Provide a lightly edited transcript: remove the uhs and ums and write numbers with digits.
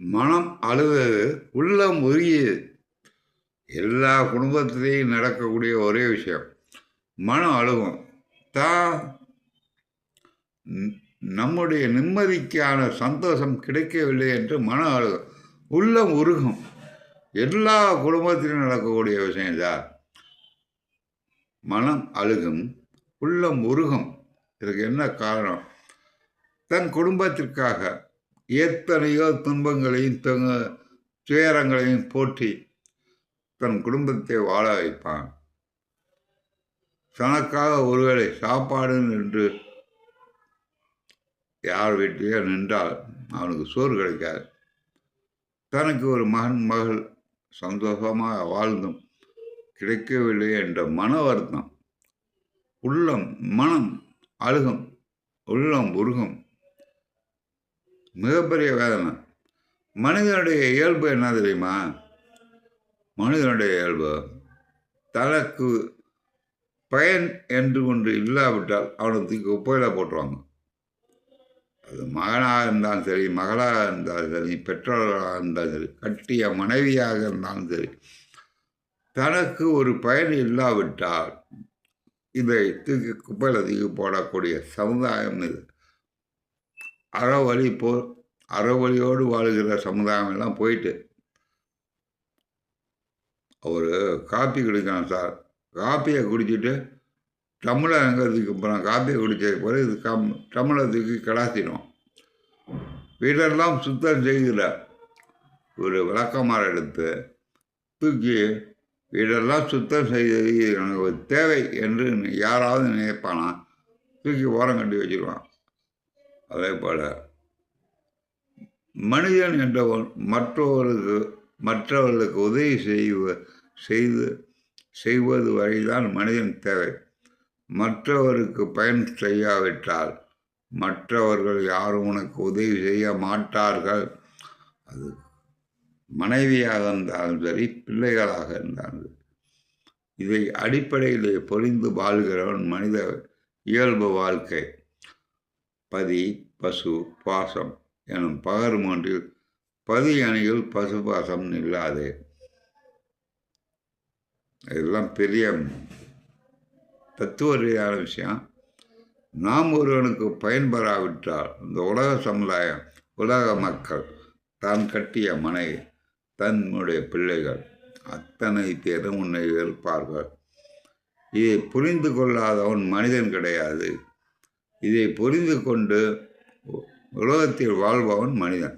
மனம் அழுதது, உள்ளம் உருகியது. எல்லா குடும்பத்திலேயும் நடக்கக்கூடிய ஒரே விஷயம். மனம் அழுகும். தான் நம்முடைய நிம்மதிக்கான சந்தோஷம் கிடைக்கவில்லை என்று மனம் அழுகும். உள்ளம் உருகும். எல்லா குடும்பத்திலும் நடக்கக்கூடிய விஷயம்தான். மனம் அழுகும், உள்ளம் உருகும். இதுக்கு என்ன காரணம்? தன் குடும்பத்திற்காக எத்தனையோ துன்பங்களையும் துயரங்களையும் போற்றி தன் குடும்பத்தை வாழ வைப்பான். தனக்காக ஒருவேளை சாப்பாடு என்று யார் வீட்டிலேயோ நின்றால் அவனுக்கு சோறு கிடைக்காது. தனக்கு ஒரு மகன் மகள் சந்தோஷமாக வாழ்ந்தும் கிடைக்கவில்லை என்ற மன வருத்தம். மனம் அழுகும், உள்ளம் உருகும். மிகப்பெரிய வேதனை. மனிதனுடைய இயல்பு என்ன தெரியுமா? மனிதனுடைய இயல்பு தனக்கு பயன் என்று ஒன்று இல்லாவிட்டால் அவனுக்கு குப்பையில் போட்டுருவாங்க. அது மகனாக இருந்தாலும் சரி, மகளாக இருந்தாலும் சரி, பெற்றோர்களாக இருந்தாலும் சரி, கட்டிய மனைவியாக இருந்தாலும் சரி, தனக்கு ஒரு பயன் இல்லாவிட்டால் இதை குப்பையில் தூக்கி போடக்கூடிய சமுதாயம் இது. அறவழியோடு வாழுகிற சமுதாயம் எல்லாம் போயிட்டு ஒரு காப்பி குடிக்கணும் சார். காப்பியை குடிச்சிட்டு டம்ளர் எங்கே தூக்கி போகிறோம்? காப்பியை குடித்தது போல இது டம்ளர் தூக்கி கிடாத்திடும். வீடெல்லாம் சுத்தம் செய்கிற ஒரு விளக்கமாறு எடுத்து தூக்கி வீடெல்லாம் சுத்தம் செய்து எனக்கு தேவை என்று யாராவது நினைப்பானா? தூக்கி ஓரம் கட்டி வச்சுருவான். அதே போல் மனிதன் என்றவன் மற்றவர்களுக்கு உதவி செய்வது வரைதான் மனிதன் தேவை. மற்றவருக்கு பயன் செய்யாவிட்டால் மற்றவர்கள் யாரும் உனக்கு உதவி செய்ய மாட்டார்கள். அது மனைவியாக இருந்தாலும் சரி, பிள்ளைகளாக இருந்தாலும் சரி. இதை அடிப்படையிலே பொறிந்து வாழ்கிறவன் மனித இயல்பு வாழ்க்கை. பதி, பசு, பாசம் எனும் பகர் மூன்றில் பதி அணியில் பசு பாசம் இல்லாதே. இதெல்லாம் பெரிய தத்துவ ரீதியான விஷயம். நாம் ஒருவனுக்கு பயன்பெறாவிட்டால் இந்த உலக சமுதாயம், உலக மக்கள், தான் கட்டிய மனைவி, தன்னுடைய பிள்ளைகள் அத்தனை பேரும் உன்னை வெறுப்பார்கள். இதை புரிந்து கொள்ளாதவன் மனிதன் கிடையாது. இதை புரிந்து கொண்டு உலகத்தில் வாழ்பவன் மனிதன்.